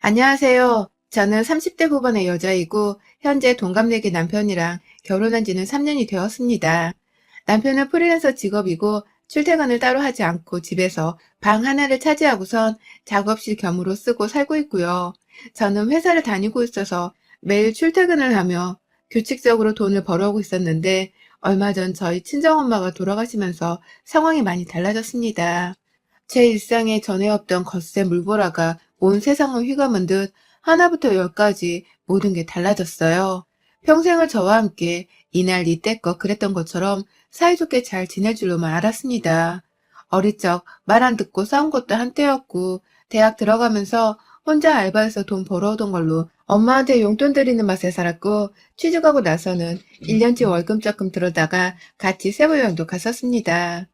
안녕하세요. 저는 30대 후반의 여자이고 현재 동갑내기 남편이랑 결혼한 지는 3년이 되었습니다. 남편은 프리랜서 직업이고 출퇴근을 따로 하지 않고 집에서 방 하나를 차지하고선 작업실 겸으로 쓰고 살고 있고요. 저는 회사를 다니고 있어서 매일 출퇴근을 하며 규칙적으로 돈을 벌어오고 있었는데 얼마 전 저희 친정엄마가 돌아가시면서 상황이 많이 달라졌습니다. 제 일상에 전에 없던 거센 물보라가 온 세상을 휘감은 듯 하나부터 열까지 모든 게 달라졌어요. 평생을 저와 함께 이날 이때껏 그랬던 것처럼 사이좋게 잘 지낼 줄로만 알았습니다. 어릴 적 말 안 듣고 싸운 것도 한때였고 대학 들어가면서 혼자 알바해서 돈 벌어오던 걸로 엄마한테 용돈 드리는 맛에 살았고 취직하고 나서는 1년치 월급 조금 들어다가 같이 세부여행도 갔었습니다.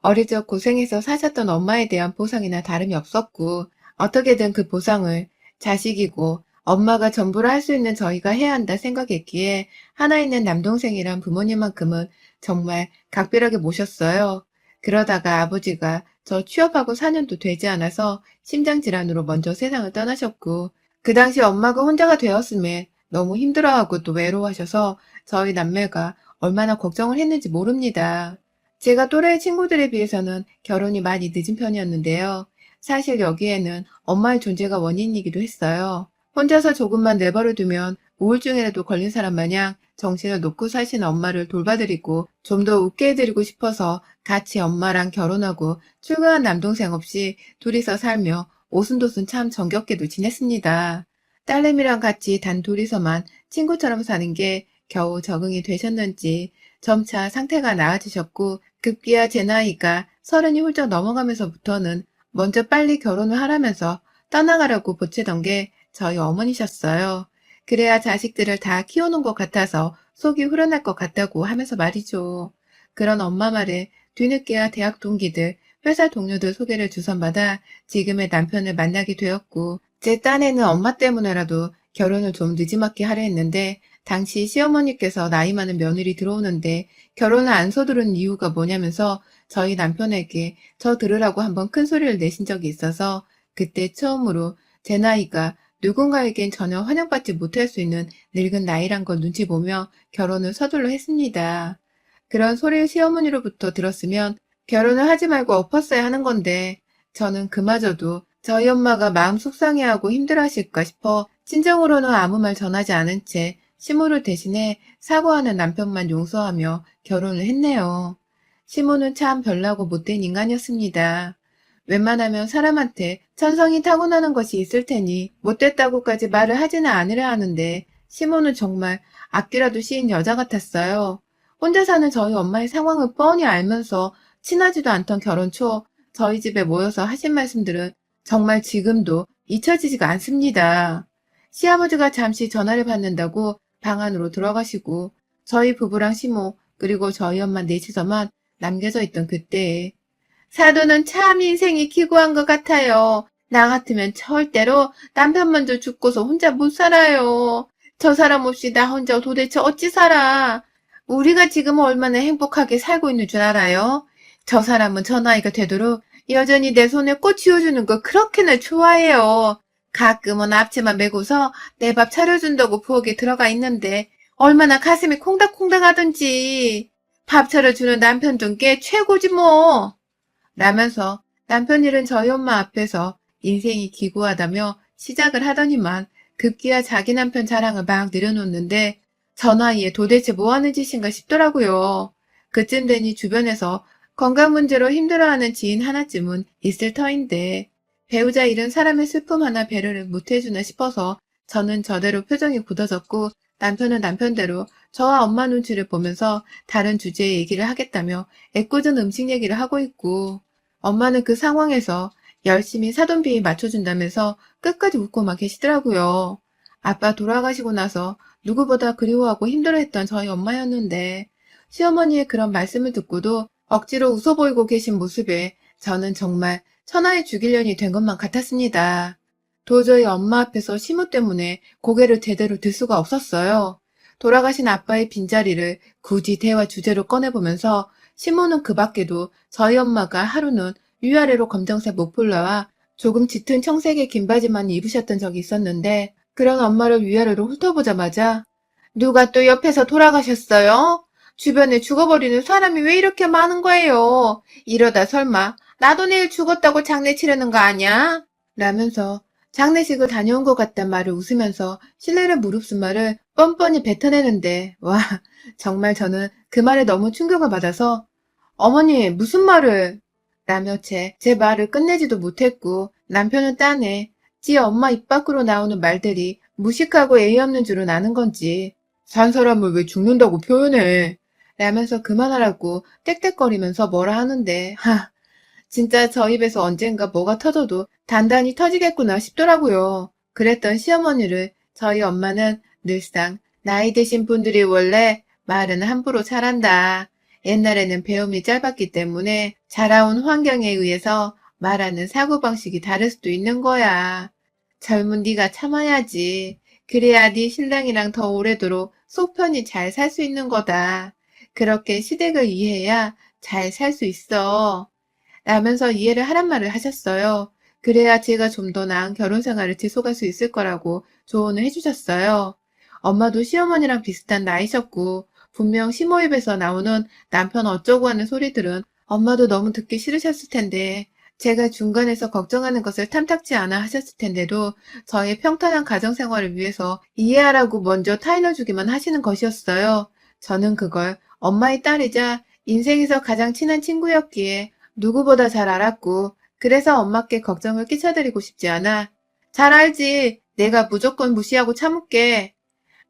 어릴 적 고생해서 사셨던 엄마에 대한 보상이나 다름이 없었고, 어떻게든 그 보상을 자식이고 엄마가 전부를 할 수 있는 저희가 해야 한다 생각했기에 하나 있는 남동생이란 부모님만큼은 정말 각별하게 모셨어요. 그러다가 아버지가 저 취업하고 4년도 되지 않아서 심장질환으로 먼저 세상을 떠나셨고, 그 당시 엄마가 혼자가 되었음에 너무 힘들어하고 또 외로워하셔서 저희 남매가 얼마나 걱정을 했는지 모릅니다. 제가 또래 친구들에 비해서는 결혼이 많이 늦은 편이었는데요. 사실 여기에는 엄마의 존재가 원인이기도 했어요. 혼자서 조금만 내버려 두면 우울증이라도 걸린 사람 마냥 정신을 놓고 사시는 엄마를 돌봐드리고 좀 더 웃게 해드리고 싶어서 같이 엄마랑 결혼하고 출가한 남동생 없이 둘이서 살며 오순도순 참 정겹게도 지냈습니다. 딸내미랑 같이 단 둘이서만 친구처럼 사는 게 겨우 적응이 되셨는지 점차 상태가 나아지셨고 급기야 제 나이가 30이 훌쩍 넘어가면서부터는 먼저 빨리 결혼을 하라면서 떠나가라고 보채던 게 저희 어머니셨어요. 그래야 자식들을 다 키워놓은 것 같아서 속이 후련할 것 같다고 하면서 말이죠. 그런 엄마 말에 뒤늦게야 대학 동기들, 회사 동료들 소개를 주선받아 지금의 남편을 만나게 되었고 제 딴에는 엄마 때문에라도 결혼을 좀 늦지막히 하려 했는데 당시 시어머니께서 나이 많은 며느리 들어오는데 결혼을 안 서두른 이유가 뭐냐면서 저희 남편에게 저 들으라고 한번 큰 소리를 내신 적이 있어서 그때 처음으로 제 나이가 누군가에겐 전혀 환영받지 못할 수 있는 늙은 나이란 걸 눈치 보며 결혼을 서둘러 했습니다. 그런 소리를 시어머니로부터 들었으면 결혼을 하지 말고 엎었어야 하는 건데 저는 그마저도 저희 엄마가 마음 속상해하고 힘들어하실까 싶어 친정으로는 아무 말 전하지 않은 채 시모를 대신해 사과하는 남편만 용서하며 결혼을 했네요. 시모는 참 별나고 못된 인간이었습니다. 웬만하면 사람한테 천성이 타고나는 것이 있을 테니 못됐다고까지 말을 하지는 않으려 하는데 시모는 정말 앞뒤라도 씌인 여자 같았어요. 혼자 사는 저희 엄마의 상황을 뻔히 알면서 친하지도 않던 결혼 초 저희 집에 모여서 하신 말씀들은 정말 지금도 잊혀지지가 않습니다. 시아버지가 잠시 전화를 받는다고 방 안으로 들어가시고 저희 부부랑 시모 그리고 저희 엄마 넷이서만 남겨져 있던 그때에 사돈은 참 인생이 기구한 것 같아요. 나 같으면 절대로 남편 먼저 죽고서 혼자 못 살아요. 저 사람 없이 나 혼자 도대체 어찌 살아? 우리가 지금 얼마나 행복하게 살고 있는 줄 알아요? 저 사람은 저 나이가 되도록 여전히 내 손에 꽃 쥐어주는 거 그렇게나 좋아해요. 가끔은 앞치마 메고서 내 밥 차려준다고 부엌에 들어가 있는데 얼마나 가슴이 콩닥콩닥 하던지. 밥 차려주는 남편 둔 게 최고지 뭐. 라면서 남편 일은 저희 엄마 앞에서 인생이 기구하다며 시작을 하더니만 급기야 자기 남편 자랑을 막 내려놓는데 저 나이에 도대체 뭐하는 짓인가 싶더라고요. 그쯤 되니 주변에서 건강 문제로 힘들어하는 지인 하나쯤은 있을 터인데 배우자 잃은 사람의 슬픔 하나 배려를 못해주나 싶어서 저는 저대로 표정이 굳어졌고 남편은 남편대로 저와 엄마 눈치를 보면서 다른 주제의 얘기를 하겠다며 애꿎은 음식 얘기를 하고 있고 엄마는 그 상황에서 열심히 사돈비에 맞춰준다면서 끝까지 웃고만 계시더라고요. 아빠 돌아가시고 나서 누구보다 그리워하고 힘들어했던 저희 엄마였는데 시어머니의 그런 말씀을 듣고도 억지로 웃어 보이고 계신 모습에 저는 정말 천하의 죽일년이 된 것만 같았습니다. 도저히 엄마 앞에서 시모 때문에 고개를 제대로 들 수가 없었어요. 돌아가신 아빠의 빈자리를 굳이 대화 주제로 꺼내보면서 시모는 그 밖에도 저희 엄마가 하루는 위아래로 검정색 목폴라와 조금 짙은 청색의 긴 바지만 입으셨던 적이 있었는데 그런 엄마를 위아래로 훑어보자마자 누가 또 옆에서 돌아가셨어요? 주변에 죽어버리는 사람이 왜 이렇게 많은 거예요? 이러다 설마 나도 내일 죽었다고 장례 치르는 거 아니야? 라면서 장례식을 다녀온 것 같단 말을 웃으면서 신뢰를 무릅쓴 말을 뻔뻔히 뱉어내는데 와 정말 저는 그 말에 너무 충격을 받아서 어머니 무슨 말을 라며 제 말을 끝내지도 못했고 남편은 딴에 지 엄마 입 밖으로 나오는 말들이 무식하고 예의 없는 줄은 아는 건지 산 사람을 왜 죽는다고 표현해 라면서 그만하라고 떽떽거리면서 뭐라 하는데 진짜 저 입에서 언젠가 뭐가 터져도 단단히 터지겠구나 싶더라고요. 그랬던 시어머니를 저희 엄마는 늘상 나이 드신 분들이 원래 말은 함부로 잘한다. 옛날에는 배움이 짧았기 때문에 자라온 환경에 의해서 말하는 사고방식이 다를 수도 있는 거야. 젊은 네가 참아야지. 그래야 네 신랑이랑 더 오래도록 속 편히 잘 살 수 있는 거다. 그렇게 시댁을 이해해야 잘 살 수 있어. 라면서 이해를 하란 말을 하셨어요. 그래야 제가 좀 더 나은 결혼 생활을 지속할 수 있을 거라고 조언을 해주셨어요. 엄마도 시어머니랑 비슷한 나이셨고 분명 시모 입에서 나오는 남편 어쩌고 하는 소리들은 엄마도 너무 듣기 싫으셨을 텐데 제가 중간에서 걱정하는 것을 탐탁지 않아 하셨을 텐데도 저의 평탄한 가정생활을 위해서 이해하라고 먼저 타일러주기만 하시는 것이었어요. 저는 그걸 엄마의 딸이자 인생에서 가장 친한 친구였기에 누구보다 잘 알았고 그래서 엄마께 걱정을 끼쳐드리고 싶지 않아. 잘 알지. 내가 무조건 무시하고 참을게.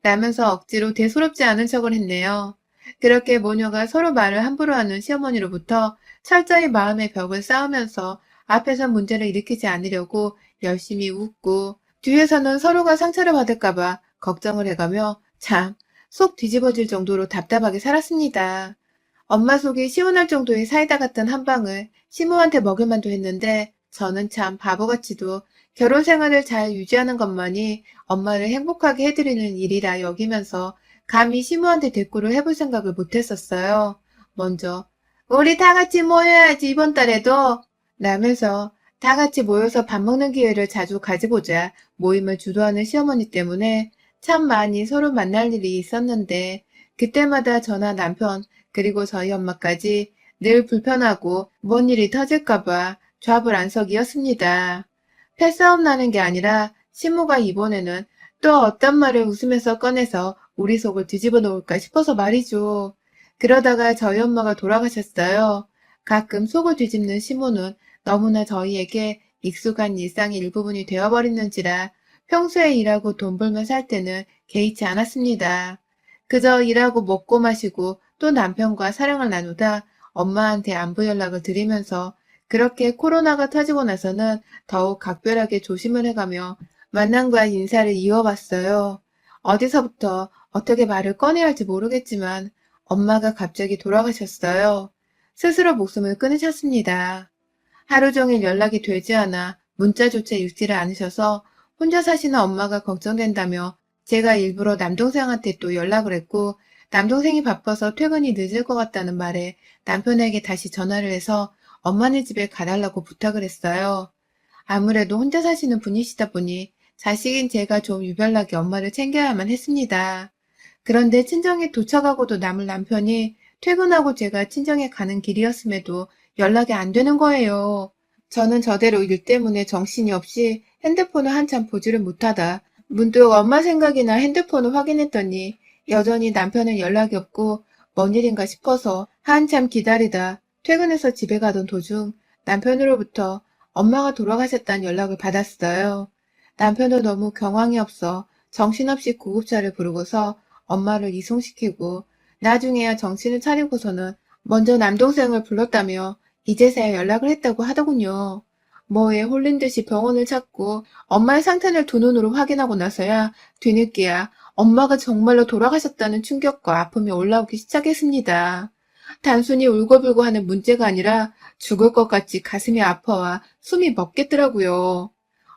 라면서 억지로 대수롭지 않은 척을 했네요. 그렇게 모녀가 서로 말을 함부로 하는 시어머니로부터 철저히 마음의 벽을 쌓으면서 앞에서 문제를 일으키지 않으려고 열심히 웃고 뒤에서는 서로가 상처를 받을까봐 걱정을 해가며 참 속 뒤집어질 정도로 답답하게 살았습니다. 엄마 속이 시원할 정도의 사이다 같은 한 방을 시모한테 먹을 만도 했는데 저는 참 바보같이도 결혼 생활을 잘 유지하는 것만이 엄마를 행복하게 해드리는 일이라 여기면서 감히 시모한테 대꾸를 해볼 생각을 못했었어요. 먼저 우리 다 같이 모여야지 이번 달에도 라면서 다 같이 모여서 밥 먹는 기회를 자주 가지보자 모임을 주도하는 시어머니 때문에 참 많이 서로 만날 일이 있었는데 그때마다 저나 남편 그리고 저희 엄마까지 늘 불편하고 뭔 일이 터질까봐 좌불안석이었습니다. 패싸움 나는 게 아니라 시모가 이번에는 또 어떤 말을 웃으면서 꺼내서 우리 속을 뒤집어 놓을까 싶어서 말이죠. 그러다가 저희 엄마가 돌아가셨어요. 가끔 속을 뒤집는 시모는 너무나 저희에게 익숙한 일상의 일부분이 되어버렸는지라 평소에 일하고 돈 벌며 살 때는 개의치 않았습니다. 그저 일하고 먹고 마시고 또 남편과 사랑을 나누다 엄마한테 안부 연락을 드리면서 그렇게 코로나가 터지고 나서는 더욱 각별하게 조심을 해가며 만남과 인사를 이어봤어요. 어디서부터 어떻게 말을 꺼내야 할지 모르겠지만 엄마가 갑자기 돌아가셨어요. 스스로 목숨을 끊으셨습니다. 하루 종일 연락이 되지 않아 문자조차 읽지를 않으셔서 혼자 사시는 엄마가 걱정된다며 제가 일부러 남동생한테 또 연락을 했고 남동생이 바빠서 퇴근이 늦을 것 같다는 말에 남편에게 다시 전화를 해서 엄마네 집에 가달라고 부탁을 했어요. 아무래도 혼자 사시는 분이시다 보니 자식인 제가 좀 유별나게 엄마를 챙겨야만 했습니다. 그런데 친정에 도착하고도 남을 남편이 퇴근하고 제가 친정에 가는 길이었음에도 연락이 안 되는 거예요. 저는 저대로 일 때문에 정신이 없이 핸드폰을 한참 보지를 못하다 문득 엄마 생각이나 핸드폰을 확인했더니 여전히 남편은 연락이 없고 뭔 일인가 싶어서 한참 기다리다 퇴근해서 집에 가던 도중 남편으로부터 엄마가 돌아가셨다는 연락을 받았어요. 남편도 너무 경황이 없어 정신없이 구급차를 부르고서 엄마를 이송시키고 나중에야 정신을 차리고서는 먼저 남동생을 불렀다며 이제서야 연락을 했다고 하더군요. 뭐에 홀린 듯이 병원을 찾고 엄마의 상태를 두 눈으로 확인하고 나서야 뒤늦게야 엄마가 정말로 돌아가셨다는 충격과 아픔이 올라오기 시작했습니다. 단순히 울고불고 하는 문제가 아니라 죽을 것 같이 가슴이 아파와 숨이 멎겠더라고요.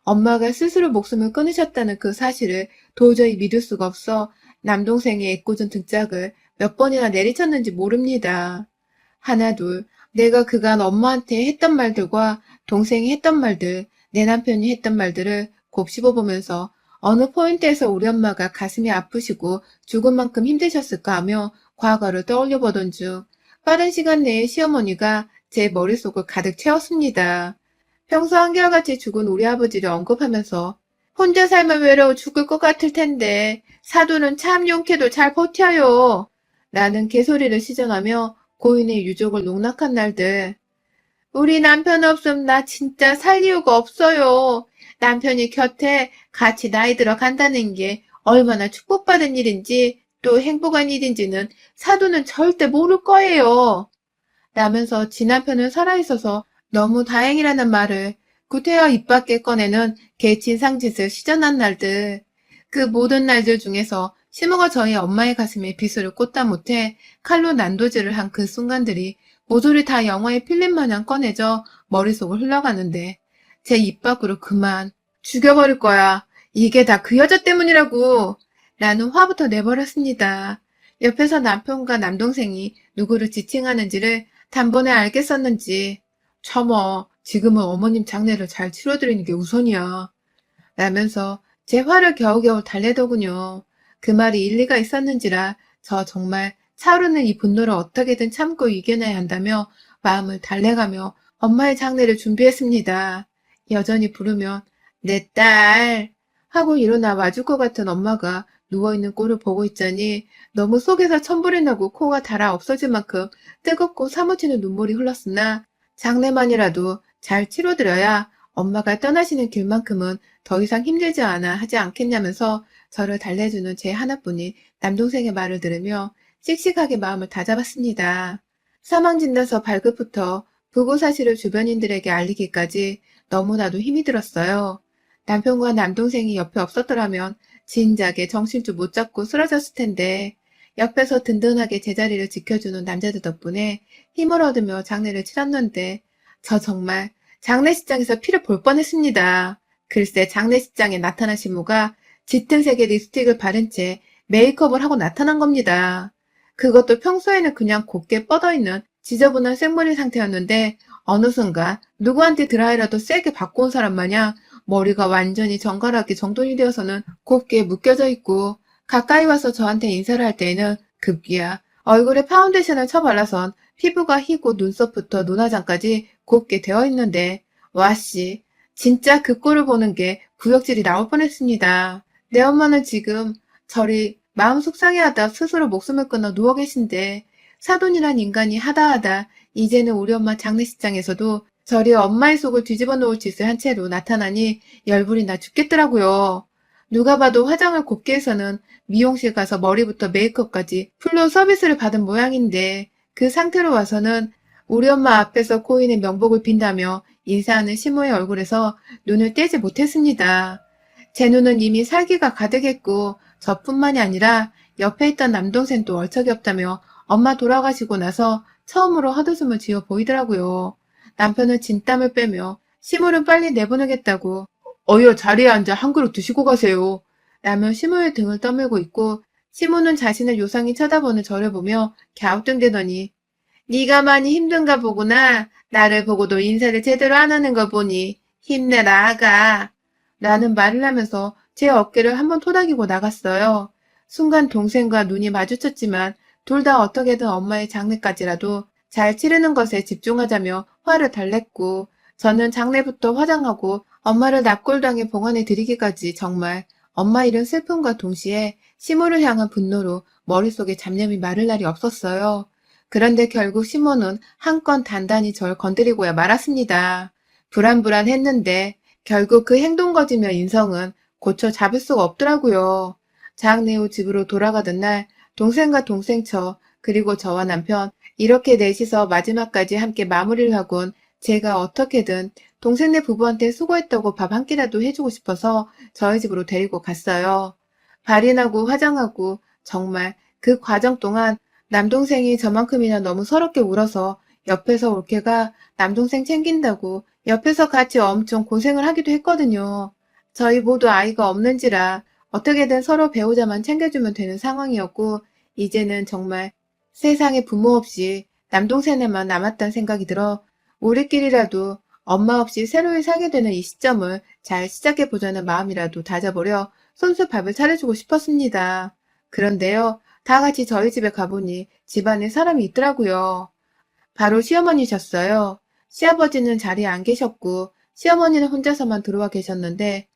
엄마가 스스로 목숨을 끊으셨다는 그 사실을 도저히 믿을 수가 없어 남동생의 애꿎은 등짝을 몇 번이나 내리쳤는지 모릅니다. 하나 둘 내가 그간 엄마한테 했던 말들과 동생이 했던 말들 내 남편이 했던 말들을 곱씹어보면서 어느 포인트에서 우리 엄마가 가슴이 아프시고 죽을 만큼 힘드셨을까 하며 과거를 떠올려보던 중 빠른 시간 내에 시어머니가 제 머릿속을 가득 채웠습니다. 평소 한결같이 죽은 우리 아버지를 언급하면서 혼자 살면 외로워 죽을 것 같을 텐데 사돈은 참 용케도 잘 버텨요. 라는 개소리를 시전하며 고인의 유족을 농락한 날들. 우리 남편 없으면 나 진짜 살 이유가 없어요. 남편이 곁에 같이 나이 들어 간다는 게 얼마나 축복받은 일인지 또 행복한 일인지는 사돈은 절대 모를 거예요. 라면서 지 남편은 살아있어서 너무 다행이라는 말을 구태여 입 밖에 꺼내는 개친상짓을 시전한 날들. 그 모든 날들 중에서 시모가 저희 엄마의 가슴에 비수를 꽂다 못해 칼로 난도질을 한 그 순간들이 모조리 다 영화의 필름 마냥 꺼내져 머릿속을 흘러가는데 제 입 밖으로 그만 죽여버릴 거야. 이게 다 그 여자 때문이라고. 라는 화부터 내버렸습니다. 옆에서 남편과 남동생이 누구를 지칭하는지를 단번에 알겠었는지 참어 지금은 어머님 장례를 잘 치러드리는 게 우선이야. 라면서 제 화를 겨우겨우 달래더군요. 그 말이 일리가 있었는지라 저 정말 차오르는 이 분노를 어떻게든 참고 이겨내야 한다며 마음을 달래가며 엄마의 장례를 준비했습니다. 여전히 부르면 내 딸 하고 일어나 와줄 것 같은 엄마가 누워있는 꼴을 보고 있자니 너무 속에서 천불이 나고 코가 달아 없어질 만큼 뜨겁고 사무치는 눈물이 흘렀으나 장래만이라도 잘 치러드려야 엄마가 떠나시는 길만큼은 더 이상 힘들지 않아 하지 않겠냐면서 저를 달래주는 제 하나뿐인 남동생의 말을 들으며 씩씩하게 마음을 다잡았습니다. 사망진단서 발급부터 부고 사실을 주변인들에게 알리기까지 너무나도 힘이 들었어요. 남편과 남동생이 옆에 없었더라면 진작에 정신줄 못 잡고 쓰러졌을 텐데 옆에서 든든하게 제자리를 지켜주는 남자들 덕분에 힘을 얻으며 장례를 치렀는데 저 정말 장례식장에서 피를 볼 뻔했습니다. 글쎄 장례식장에 나타난 시모가 짙은 색의 립스틱을 바른 채 메이크업을 하고 나타난 겁니다. 그것도 평소에는 그냥 곱게 뻗어있는 지저분한 생머리 상태였는데 어느 순간 누구한테 드라이라도 세게 받고 온 사람 마냥 머리가 완전히 정갈하게 정돈이 되어서는 곱게 묶여져 있고 가까이 와서 저한테 인사를 할 때에는 급기야 얼굴에 파운데이션을 쳐발라선 피부가 희고 눈썹부터 눈화장까지 곱게 되어 있는데 와씨 진짜 그 꼴을 보는 게 구역질이 나올 뻔했습니다. 내 엄마는 지금 저리 마음 속상해하다 스스로 목숨을 끊어 누워 계신데 사돈이란 인간이 하다하다 이제는 우리 엄마 장례식장에서도 저리 엄마의 속을 뒤집어 놓을 짓을 한 채로 나타나니 열불이 나 죽겠더라고요. 누가 봐도 화장을 곱게 해서는 미용실 가서 머리부터 메이크업까지 풀로 서비스를 받은 모양인데 그 상태로 와서는 우리 엄마 앞에서 코인의 명복을 빈다며 인사하는 시모의 얼굴에서 눈을 떼지 못했습니다. 제 눈은 이미 살기가 가득했고 저뿐만이 아니라 옆에 있던 남동생도 얼척이 없다며 엄마 돌아가시고 나서 처음으로 헛웃음을 지어 보이더라고요. 남편은 진땀을 빼며 시모를 빨리 내보내겠다고 어여 자리에 앉아 한 그릇 드시고 가세요. 라며 시모의 등을 떠밀고 있고 시모는 자신을 요상히 쳐다보는 저를 보며 갸우뚱대더니 네가 많이 힘든가 보구나. 나를 보고도 인사를 제대로 안 하는 거 보니 힘내라 아가. 라는 말을 하면서 제 어깨를 한번 토닥이고 나갔어요. 순간 동생과 눈이 마주쳤지만 둘 다 어떻게든 엄마의 장례까지라도 잘 치르는 것에 집중하자며 화를 달랬고 저는 장례부터 화장하고 엄마를 납골당에 봉안에 들이기까지 정말 엄마 잃은 슬픔과 동시에 시모를 향한 분노로 머릿속에 잡념이 마를 날이 없었어요. 그런데 결국 시모는 한 건 단단히 절 건드리고야 말았습니다. 불안불안했는데 결국 그 행동 거지며 인성은 고쳐 잡을 수가 없더라고요. 장례 후 집으로 돌아가던 날 동생과 동생처 그리고 저와 남편 이렇게 넷이서 마지막까지 함께 마무리를 하곤 제가 어떻게든 동생네 부부한테 수고했다고 밥 한 끼라도 해주고 싶어서 저희 집으로 데리고 갔어요. 발인하고 화장하고 정말 그 과정 동안 남동생이 저만큼이나 너무 서럽게 울어서 옆에서 올케가 남동생 챙긴다고 옆에서 같이 엄청 고생을 하기도 했거든요. 저희 모두 아이가 없는지라 어떻게든 서로 배우자만 챙겨주면 되는 상황이었고 이제는 정말 세상에 부모 없이 남동생에만 남았다는 생각이 들어 우리끼리라도 엄마 없이 새로이 살게 되는 이 시점을 잘 시작해보자는 마음이라도 다져보려 손수 밥을 차려주고 싶었습니다. 그런데요, 다 같이 저희 집에 가보니 집안에 사람이 있더라고요. 바로 시어머니셨어요. 시아버지는 자리에 안 계셨고 시어머니는 혼자서만 들어와 계셨는데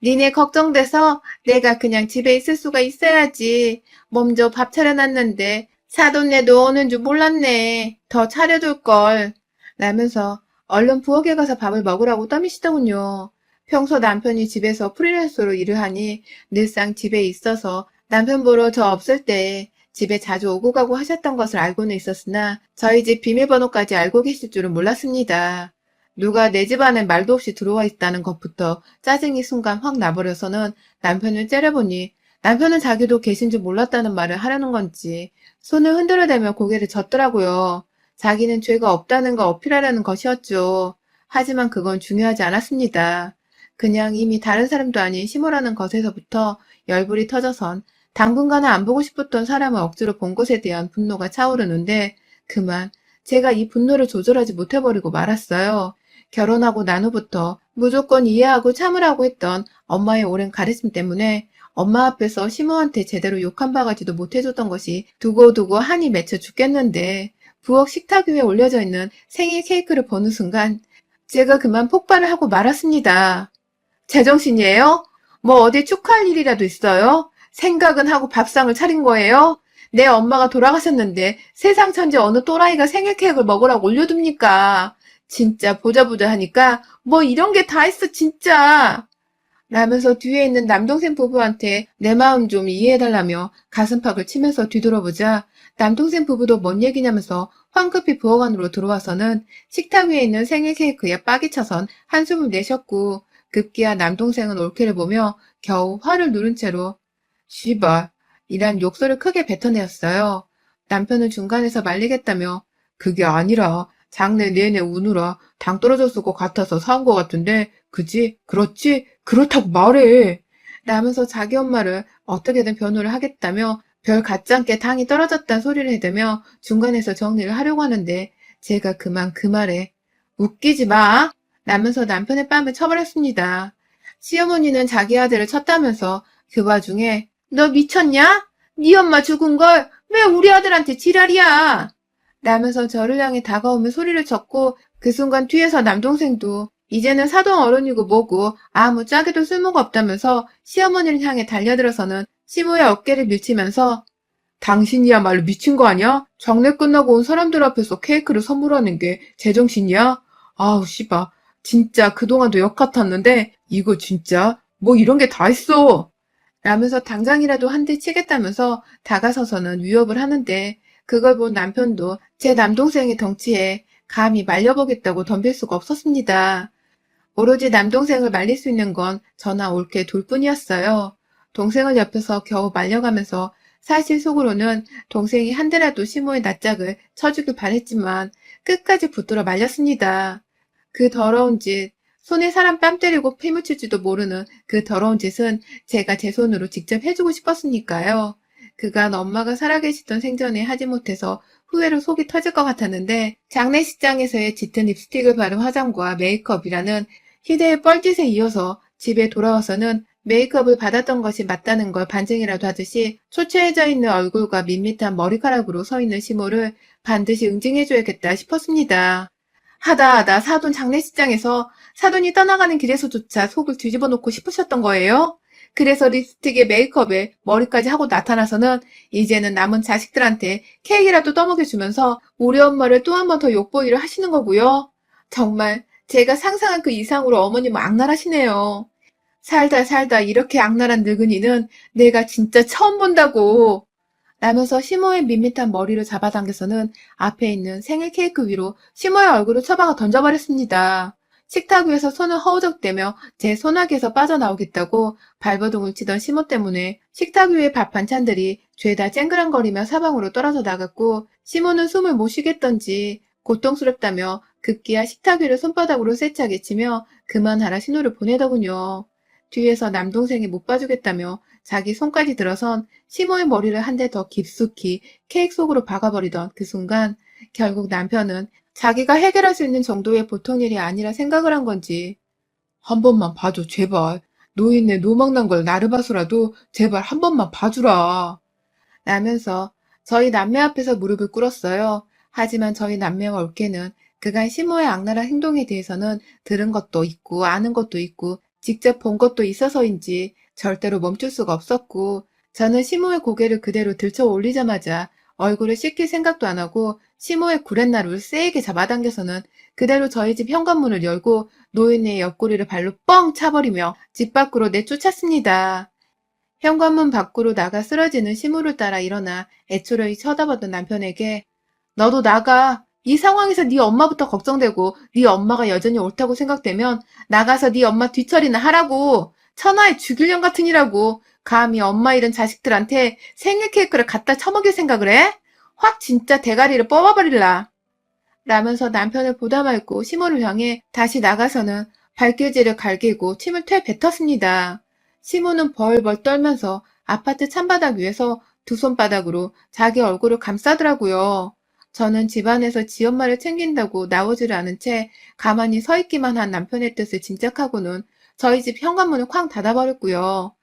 니네 걱정돼서 내가 그냥 집에 있을 수가 있어야지. 먼저 밥 차려놨는데 사돈네도 오는 줄 몰랐네. 더 차려둘걸. 라면서 얼른 부엌에 가서 밥을 먹으라고 떠미시더군요. 평소 남편이 집에서 프리랜서로 일을 하니 늘상 집에 있어서 남편 보러 저 없을 때 집에 자주 오고 가고 하셨던 것을 알고는 있었으나 저희 집 비밀번호까지 알고 계실 줄은 몰랐습니다. 누가 내 집안에 말도 없이 들어와 있다는 것부터 짜증이 순간 확 나버려서는 남편을 째려보니 남편은 자기도 계신 줄 몰랐다는 말을 하려는 건지 손을 흔들어대며 고개를 젓더라고요. 자기는 죄가 없다는 걸 어필하려는 것이었죠. 하지만 그건 중요하지 않았습니다. 그냥 이미 다른 사람도 아닌 시모라는 것에서부터 열불이 터져선 당분간은 안 보고 싶었던 사람을 억지로 본 것에 대한 분노가 차오르는데 그만 제가 이 분노를 조절하지 못해버리고 말았어요. 결혼하고 난 후부터 무조건 이해하고 참으라고 했던 엄마의 오랜 가르침 때문에 엄마 앞에서 시모한테 제대로 욕 한 바가지도 못해줬던 것이 두고두고 한이 맺혀 죽겠는데 부엌 식탁 위에 올려져 있는 생일 케이크를 보는 순간 제가 그만 폭발을 하고 말았습니다. 제정신이에요? 뭐 어디 축하할 일이라도 있어요? 생각은 하고 밥상을 차린 거예요? 내 엄마가 돌아가셨는데 세상 천지 어느 또라이가 생일 케이크를 먹으라고 올려둡니까? 진짜 보자 하니까 뭐 이런 게 다 있어 진짜. 라면서 뒤에 있는 남동생 부부한테 내 마음 좀 이해해달라며 가슴팍을 치면서 뒤돌아보자 남동생 부부도 뭔 얘기냐면서 황급히 부엌 안으로 들어와서는 식탁 위에 있는 생일 케이크에 빡이 쳐선 한숨을 내셨고 급기야 남동생은 올케를 보며 겨우 화를 누른 채로 씨발 이란 욕설을 크게 뱉어내었어요. 남편은 중간에서 말리겠다며 그게 아니라 장내 내내 우느라 당 떨어졌을 것 같아서 사온 것 같은데 그지? 그렇지? 그렇다고 말해. 라면서 자기 엄마를 어떻게든 변호를 하겠다며 별 같지 않게 당이 떨어졌다는 소리를 해대며 중간에서 정리를 하려고 하는데 제가 그만 그 말에 웃기지 마! 라면서 남편의 뺨을 쳐버렸습니다. 시어머니는 자기 아들을 쳤다면서 그 와중에 너 미쳤냐? 네 엄마 죽은 걸 왜 우리 아들한테 지랄이야? 라면서 저를 향해 다가오며 소리를 쳤고 그 순간 뒤에서 남동생도 이제는 사돈 어른이고 뭐고 아무 짝에도 쓸모가 없다면서 시어머니를 향해 달려들어서는 시모의 어깨를 밀치면서 당신이야말로 미친 거 아니야? 장례 끝나고 온 사람들 앞에서 케이크를 선물하는 게 제정신이야? 아우 씨바 진짜 그동안도 역 같았는데 이거 진짜 뭐 이런 게 다 있어 라면서 당장이라도 한 대 치겠다면서 다가서서는 위협을 하는데 그걸 본 남편도 제 남동생의 덩치에 감히 말려보겠다고 덤빌 수가 없었습니다. 오로지 남동생을 말릴 수 있는 건 저나 올케 둘뿐이었어요. 동생을 옆에서 겨우 말려가면서 사실 속으로는 동생이 한 대라도 시모의 낯짝을 쳐주길 바랬지만 끝까지 붙들어 말렸습니다. 그 더러운 짓, 손에 사람 뺨 때리고 피 묻힐지도 모르는 그 더러운 짓은 제가 제 손으로 직접 해주고 싶었으니까요. 그간 엄마가 살아계시던 생전에 하지 못해서 후회로 속이 터질 것 같았는데 장례식장에서의 짙은 립스틱을 바른 화장과 메이크업이라는 희대의 뻘짓에 이어서 집에 돌아와서는 메이크업을 받았던 것이 맞다는 걸 반증이라도 하듯이 초췌해져 있는 얼굴과 밋밋한 머리카락으로 서 있는 시모를 반드시 응징해줘야겠다 싶었습니다. 하다 사돈 장례식장에서 사돈이 떠나가는 길에서조차 속을 뒤집어 놓고 싶으셨던 거예요? 그래서 립스틱에 메이크업에 머리까지 하고 나타나서는 이제는 남은 자식들한테 케이크라도 떠먹여주면서 우리 엄마를 또 한 번 더 욕보이를 하시는 거고요. 정말 제가 상상한 그 이상으로 어머님은 악랄하시네요. 살다 이렇게 악랄한 늙은이는 내가 진짜 처음 본다고. 라면서 시모의 밋밋한 머리를 잡아당겨서는 앞에 있는 생일 케이크 위로 시모의 얼굴을 처박아 던져버렸습니다. 식탁 위에서 손을 허우적대며 제 소나기에서 빠져나오겠다고 발버둥을 치던 시모 때문에 식탁 위의 밥 반찬들이 죄다 쨍그랑거리며 사방으로 떨어져 나갔고 시모는 숨을 못 쉬겠던지 고통스럽다며 급기야 식탁 위를 손바닥으로 세차게 치며 그만하라 신호를 보내더군요. 뒤에서 남동생이 못 봐주겠다며 자기 손까지 들어선 시모의 머리를 한 대 더 깊숙이 케이크 속으로 박아버리던 그 순간 결국 남편은 자기가 해결할 수 있는 정도의 보통 일이 아니라 생각을 한 건지. 한 번만 봐줘, 제발. 노인네 노망난 걸 나를 봐서라도 제발 한 번만 봐주라. 라면서 저희 남매 앞에서 무릎을 꿇었어요. 하지만 저희 남매와 올케는 그간 시모의 악랄한 행동에 대해서는 들은 것도 있고 아는 것도 있고 직접 본 것도 있어서인지 절대로 멈출 수가 없었고 저는 시모의 고개를 그대로 들쳐 올리자마자 얼굴을 씻길 생각도 안 하고 시모의 구렛나루를 세게 잡아당겨서는 그대로 저희 집 현관문을 열고 노인네의 옆구리를 발로 뻥 차버리며 집 밖으로 내쫓았습니다. 현관문 밖으로 나가 쓰러지는 시무를 따라 일어나 애초로이 쳐다보던 남편에게 너도 나가. 이 상황에서 네 엄마부터 걱정되고 네 엄마가 여전히 옳다고 생각되면 나가서 네 엄마 뒤처리나 하라고. 천하의 죽일년 같으니라고. 감히 엄마 잃은 자식들한테 생일 케이크를 갖다 처먹일 생각을 해? 확 진짜 대가리를 뽑아버릴라. 라면서 남편을 보다 말고 시모를 향해 다시 나가서는 발길질을 갈기고 침을 퇴 뱉었습니다. 시모는 벌벌 떨면서 아파트 찬바닥 위에서 두 손바닥으로 자기 얼굴을 감싸더라고요. 저는 집안에서 지엄마를 챙긴다고 나오지를 않은 채 가만히 서 있기만 한 남편의 뜻을 짐작하고는 저희 집 현관문을 쾅 닫아버렸고요.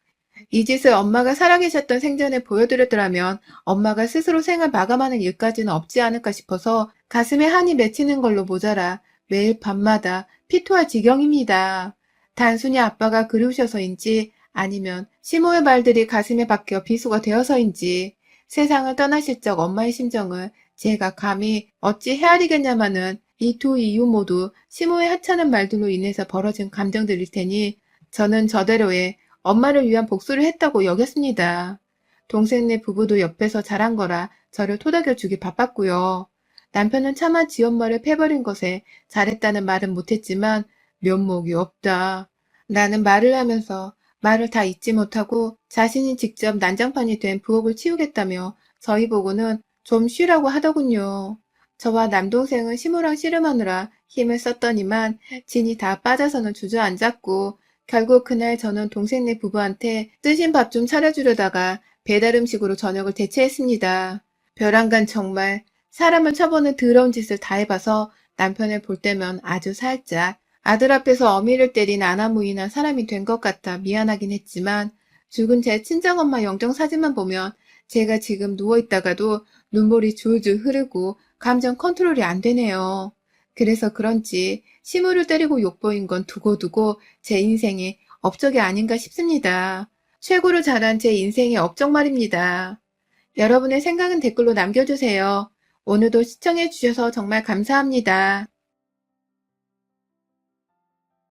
이 짓을 엄마가 살아계셨던 생전에 보여드렸더라면 엄마가 스스로 생을 마감하는 일까지는 없지 않을까 싶어서 가슴에 한이 맺히는 걸로 모자라 매일 밤마다 피토할 지경입니다. 단순히 아빠가 그리우셔서인지 아니면 시모의 말들이 가슴에 박혀 비수가 되어서인지 세상을 떠나실 적 엄마의 심정을 제가 감히 어찌 헤아리겠냐마는 이 두 이유 모두 시모의 하찮은 말들로 인해서 벌어진 감정들일 테니 저는 저대로의 엄마를 위한 복수를 했다고 여겼습니다. 동생네 부부도 옆에서 잘한 거라 저를 토닥여주기 바빴고요. 남편은 차마 지 엄마를 패버린 것에 잘했다는 말은 못했지만 면목이 없다. 라는 말을 하면서 말을 다 잊지 못하고 자신이 직접 난장판이 된 부엌을 치우겠다며 저희 보고는 좀 쉬라고 하더군요. 저와 남동생은 시무랑 씨름하느라 힘을 썼더니만 진이 다 빠져서는 주저앉았고 결국 그날 저는 동생네 부부한테 뜨신 밥 좀 차려주려다가 배달 음식으로 저녁을 대체했습니다. 벼랑간 정말 사람을 쳐보는 더러운 짓을 다 해봐서 남편을 볼 때면 아주 살짝 아들 앞에서 어미를 때린 아나무인한 사람이 된 것 같아 미안하긴 했지만 죽은 제 친정엄마 영정사진만 보면 제가 지금 누워있다가도 눈물이 줄줄 흐르고 감정 컨트롤이 안 되네요. 그래서 그런지 시무를 때리고 욕보인 건 두고두고 제 인생의 업적이 아닌가 싶습니다. 최고로 잘한 제 인생의 업적 말입니다. 여러분의 생각은 댓글로 남겨주세요. 오늘도 시청해주셔서 정말 감사합니다.